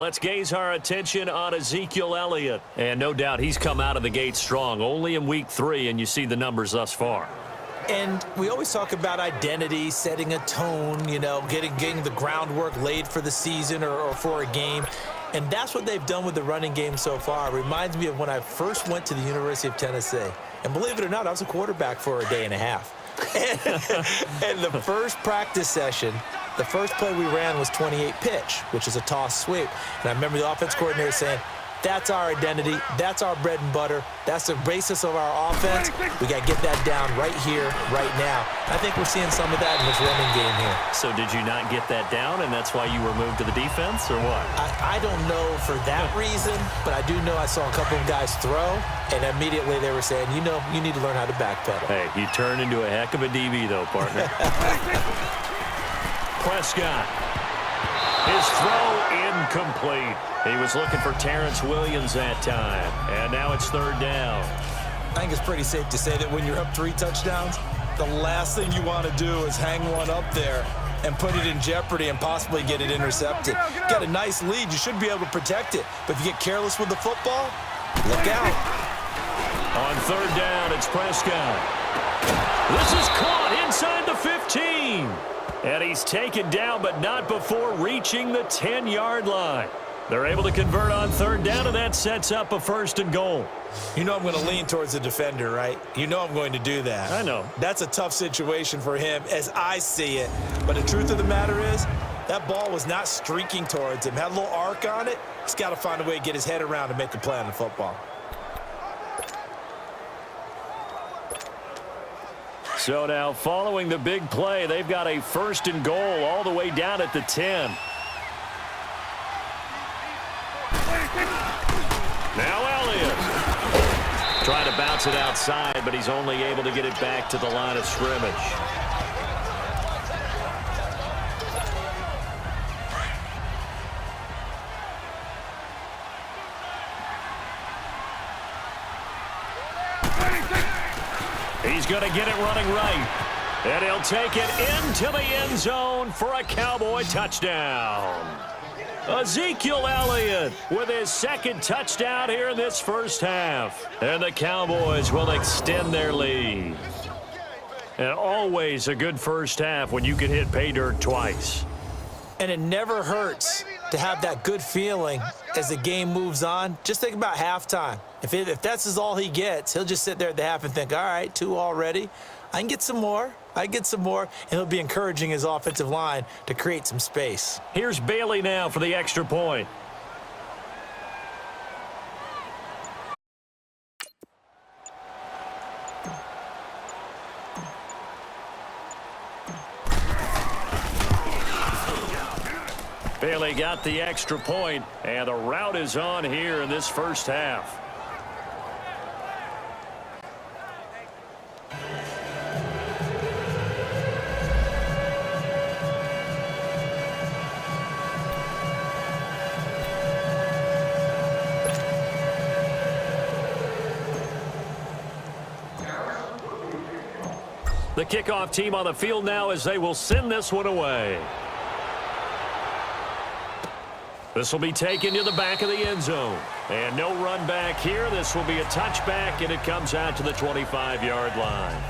Let's gaze our attention on Ezekiel Elliott. And no doubt he's come out of the gate strong. Only in week 3, and you see the numbers thus far. And we always talk about identity, setting a tone, you know, getting the groundwork laid for the season or for a game. And that's what they've done with the running game so far. It reminds me of when I first went to the University of Tennessee. And believe it or not, I was a quarterback for a day and a half. And the first practice session, the first play we ran was 28 pitch, which is a toss sweep. And I remember the offense coordinator saying, that's our identity. That's our bread and butter. That's the basis of our offense. We got to get that down right here, right now. I think we're seeing some of that in this running game here. So did you not get that down, and that's why you were moved to the defense, or what? I don't know for that reason, but I do know I saw a couple of guys throw, and immediately they were saying, you know, you need to learn how to backpedal. Hey, you turned into a heck of a DB, though, partner. Prescott. His throw incomplete. He was looking for Terrence Williams that time. And now it's third down. I think it's pretty safe to say that when you're up 3 touchdowns, the last thing you want to do is hang one up there and put it in jeopardy and possibly get it intercepted. Got a nice lead. You should be able to protect it. But if you get careless with the football, look out. On third down, it's Prescott. This is caught inside the 15. And he's taken down, but not before reaching the 10-yard line. They're able to convert on third down, and that sets up a 1st and goal. You know I'm going to lean towards the defender, right? You know I'm going to do that. I know. That's a tough situation for him as I see it. But the truth of the matter is, that ball was not streaking towards him. Had a little arc on it. He's got to find a way to get his head around and make a play on the football. So now, following the big play, they've got a 1st and goal all the way down at the 10. Now Elliott. Trying to bounce it outside, but he's only able to get it back to the line of scrimmage. He's going to get it running right. And he'll take it into the end zone for a Cowboy touchdown. Ezekiel Elliott with his 2nd touchdown here in this first half. And the Cowboys will extend their lead. And always a good first half when you can hit pay dirt twice. And it never hurts to have that good feeling as the game moves on. Just think about halftime. If that's all he gets, he'll just sit there at the half and think, all right, 2 already. I can get some more. And he'll be encouraging his offensive line to create some space. Here's Bailey now for the extra point. Bailey got the extra point, and the route is on here in this first half. The kickoff team on the field now as they will send this one away. This will be taken to the back of the end zone. And no run back here. This will be a touchback, and it comes out to the 25-yard line.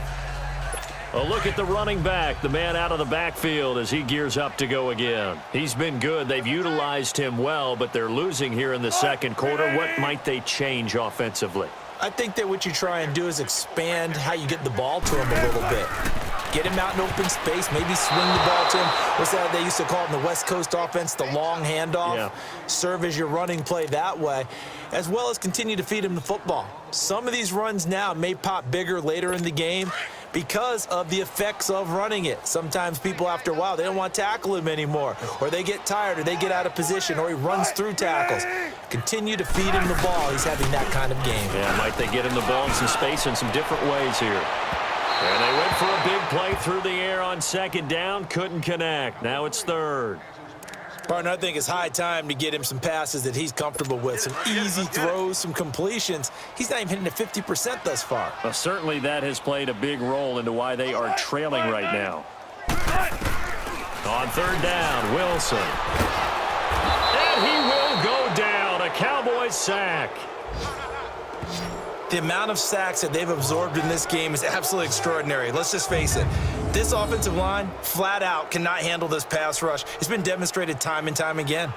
A look at the running back, the man out of the backfield as he gears up to go again. He's been good. They've utilized him well, but they're losing here in the second quarter. What might they change offensively? I think that what you try and do is expand how you get the ball to him a little bit. Get him out in open space, maybe swing the ball to him. What's that they used to call it in the West Coast offense, the long handoff? Yeah. Serve as your running play that way, as well as continue to feed him the football. Some of these runs now may pop bigger later in the game because of the effects of running it. Sometimes people, after a while, they don't want to tackle him anymore, or they get tired, or they get out of position, or he runs through tackles. Continue to feed him the ball. He's having that kind of game. Yeah, might they get him the ball in some space in some different ways here. And they went for a big play through the air on 2nd down. Couldn't connect. Now it's 3rd. Partner, I think it's high time to get him some passes that he's comfortable with. Some easy throws, some completions. He's not even hitting the 50% thus far. Well, certainly that has played a big role into why they are trailing right now. On 3rd down, Wilson. And he will Cowboys sack. The amount of sacks that they've absorbed in this game is absolutely extraordinary. Let's just face it. This offensive line, flat out, cannot handle this pass rush. It's been demonstrated time and time again.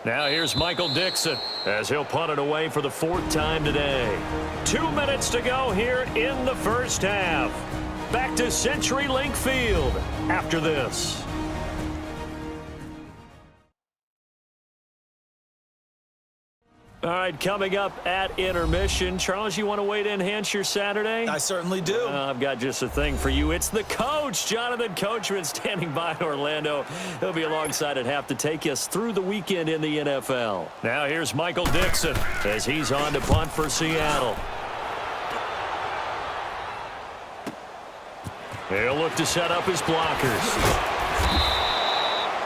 Now here's Michael Dixon as he'll punt it away for the 4th time today. 2 minutes to go here in the first half. Back to CenturyLink Field after this. All right, coming up at intermission. Charles, you want to wait to enhance your Saturday? I certainly do. I've got just a thing for you. It's the coach, Jonathan Coachman, standing by in Orlando. He'll be alongside at half to take us through the weekend in the NFL. Now here's Michael Dixon as he's on to punt for Seattle. He'll look to set up his blockers.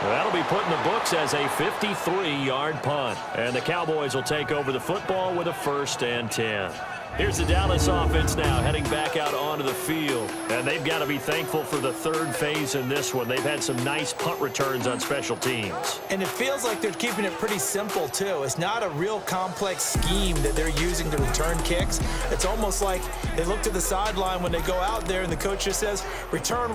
That'll be put in the books as a 53-yard punt. And the Cowboys will take over the football with a 1st and 10. Here's the Dallas offense now heading back out onto the field. And they've got to be thankful for the 3rd phase in this one. They've had some nice punt returns on special teams. And it feels like they're keeping it pretty simple, too. It's not a real complex scheme that they're using to return kicks. It's almost like they look to the sideline when they go out there and the coach just says, return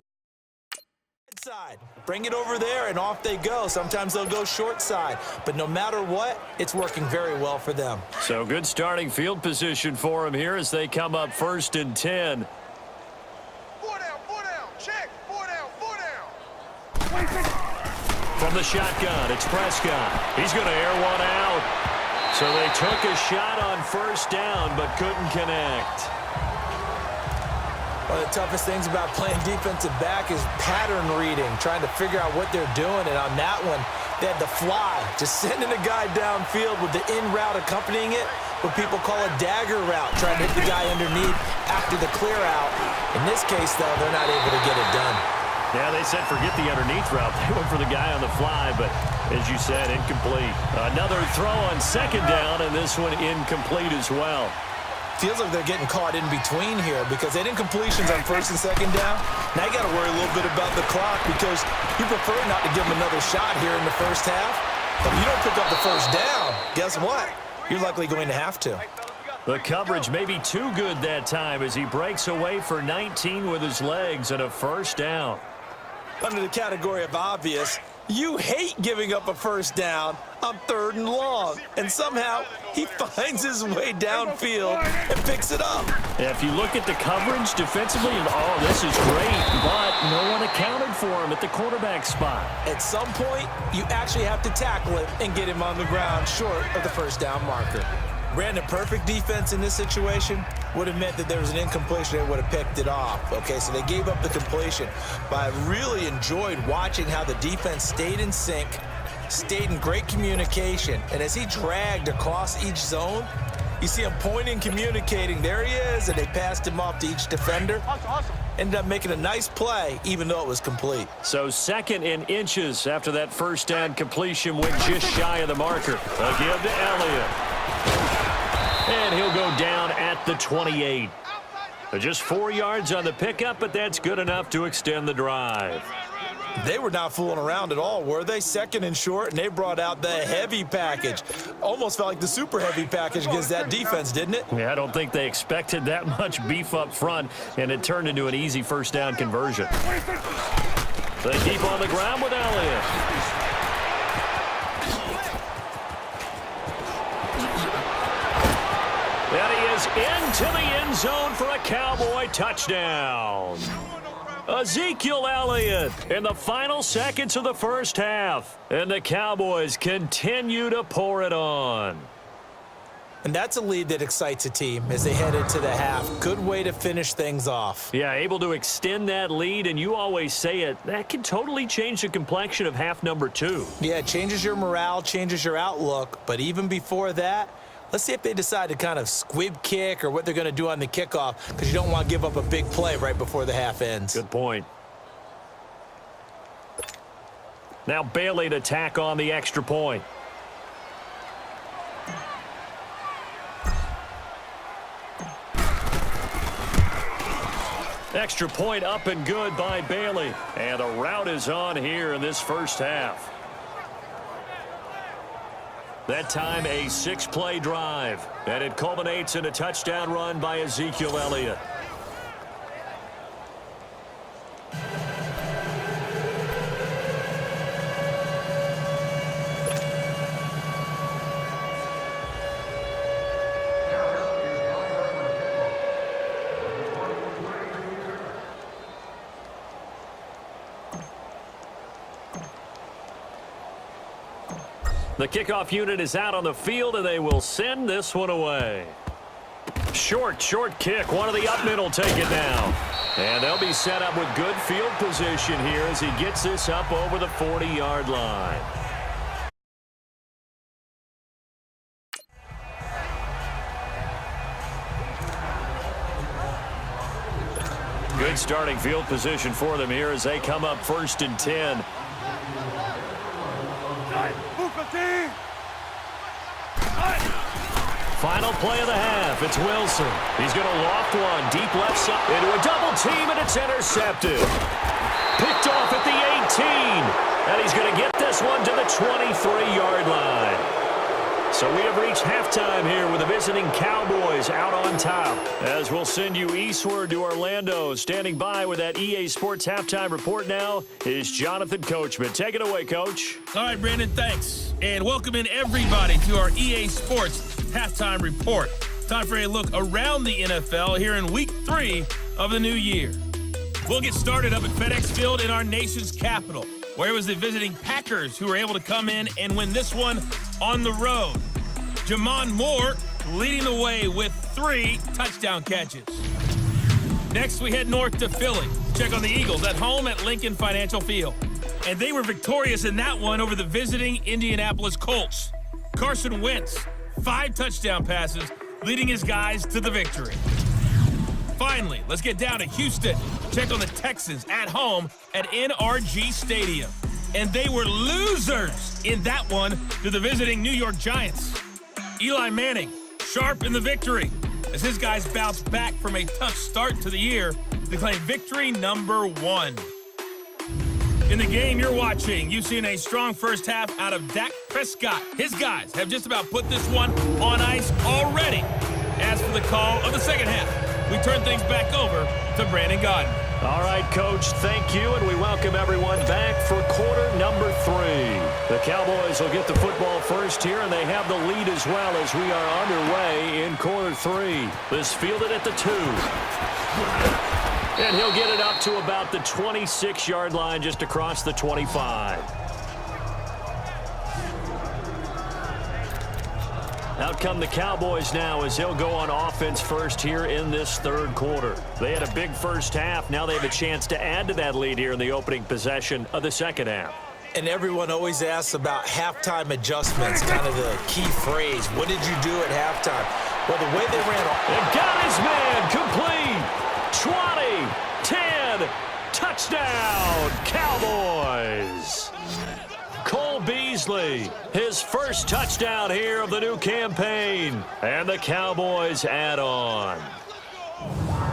side. Bring it over there, and off they go. Sometimes they'll go short side. But no matter what, it's working very well for them. So good starting field position for them here as they come up 1st and 10. 4 down, check, 4 down. From the shotgun, it's Prescott. He's going to air one out. So they took a shot on 1st down, but couldn't connect. One of the toughest things about playing defensive back is pattern reading, trying to figure out what they're doing. And on that one, they had the fly, just sending a guy downfield with the in route accompanying it, what people call a dagger route, trying to hit the guy underneath after the clear out. In this case, though, they're not able to get it done. Yeah, they said forget the underneath route. They went for the guy on the fly, but as you said, incomplete. Another throw on 2nd down, and this one incomplete as well. Feels like they're getting caught in between here because they didn't completions on 1st and 2nd down. Now you got to worry a little bit about the clock because you prefer not to give them another shot here in the first half. But if you don't pick up the 1st down, guess what? You're likely going to have to. The coverage may be too good that time as he breaks away for 19 with his legs and a 1st down. Under the category of obvious, you hate giving up a 1st down on 3rd and long. And somehow he finds his way downfield and picks it up. Yeah, if you look at the coverage defensively, oh, this is great, but no one accounted for him at the quarterback spot. At some point, you actually have to tackle him and get him on the ground short of the 1st down marker. Brandon, perfect defense in this situation would have meant that there was an incompletion. They would have picked it off. Okay, so they gave up the completion. But I really enjoyed watching how the defense stayed in sync, stayed in great communication. And as he dragged across each zone, you see him pointing, communicating. There he is, and they passed him off to each defender. Ended up making a nice play, even though it was complete. So 2nd and inches after that 1st down completion went just shy of the marker. A give to Elliott. And he'll go down at the 28. Just 4 yards on the pickup, but that's good enough to extend the drive. They were not fooling around at all, were they? 2nd and short, and they brought out the heavy package. Almost felt like the super heavy package against that defense, didn't it? Yeah, I don't think they expected that much beef up front, and it turned into an easy 1st down conversion. They keep on the ground with Elliott. And he is into the end zone for a Cowboy touchdown. Ezekiel Elliott in the final seconds of the first half. And the Cowboys continue to pour it on. And that's a lead that excites a team as they head into the half. Good way to finish things off. Yeah, able to extend that lead, and you always say it, that can totally change the complexion of half number 2. Yeah, it changes your morale, changes your outlook. But even before that, let's see if they decide to kind of squib kick or what they're going to do on the kickoff, because you don't want to give up a big play right before the half ends. Good point. Now Bailey to tack on the extra point. extra point up and good by Bailey. And a rout is on here in this first half. That time a 6-play drive. And it culminates in a touchdown run by Ezekiel Elliott. The kickoff unit is out on the field, and they will send this one away. Short kick. One of the up mid will take it now. And they'll be set up with good field position here as he gets this up over the 40-yard line. Good starting field position for them here as they come up 1st and 10. Final play of the half. It's Wilson. He's going to loft one deep left side into a double team, and it's intercepted. Picked off at the 18. And he's going to get this one to the 23-yard line. So we have reached halftime here with the visiting Cowboys out on top. As we'll send you eastward to Orlando. Standing by with that EA Sports halftime report now is Jonathan Coachman. Take it away, Coach. All right, Brandon, thanks. And welcome in everybody to our EA Sports halftime report. Time for a look around the NFL here in week 3 of the new year. We'll get started up at FedEx Field in our nation's capital, where it was the visiting Packers who were able to come in and win this one on the road. Jamon Moore leading the way with 3 touchdown catches. Next, we head north to Philly. Check on the Eagles at home at Lincoln Financial Field. And they were victorious in that one over the visiting Indianapolis Colts. Carson Wentz, 5 touchdown passes, leading his guys to the victory. Finally, let's get down to Houston. Check on the Texans at home at NRG Stadium. And they were losers in that one to the visiting New York Giants. Eli Manning, sharp in the victory, as his guys bounced back from a tough start to the year to claim victory number 1. In the game you're watching, you've seen a strong first half out of Dak Prescott. His guys have just about put this one on ice already. As for the call of the second half, we turn things back over to Brandon Gaudin. All right, Coach, thank you, and we welcome everyone back for quarter number 3. The Cowboys will get the football first here, and they have the lead as well as we are underway in quarter 3. This fielded at the 2. And he'll get it up to about the 26-yard line, just across the 25. Out come the Cowboys now as they'll go on offense first here in this third quarter. They had a big first half. Now they have a chance to add to that lead here in the opening possession of the second half. And everyone always asks about halftime adjustments, kind of the key phrase. What did you do at halftime? Well, the way they ran off. And got his man complete. 20, 10, touchdown, Cowboys. Cole Beasley, his first touchdown here of the new campaign. And the Cowboys add on.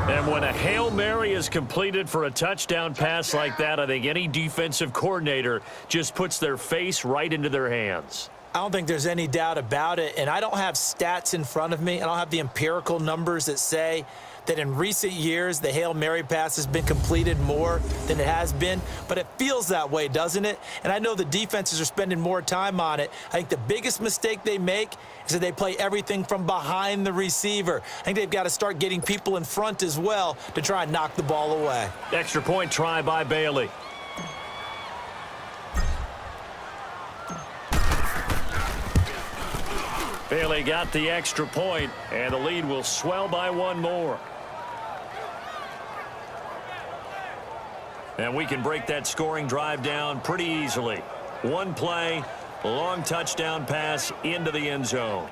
And when a Hail Mary is completed for a touchdown pass like that, I think any defensive coordinator just puts their face right into their hands. I don't think there's any doubt about it. And I don't have stats in front of me. I don't have the empirical numbers that say that in recent years the Hail Mary pass has been completed more than it has been. But it feels that way, doesn't it? And I know the defenses are spending more time on it. I think the biggest mistake they make is that they play everything from behind the receiver. I think they've got to start getting people in front as well to try and knock the ball away. Extra point try by Bailey. Bailey got the extra point, and the lead will swell by 1 more. And we can break that scoring drive down pretty easily. 1 play, long touchdown pass into the end zone.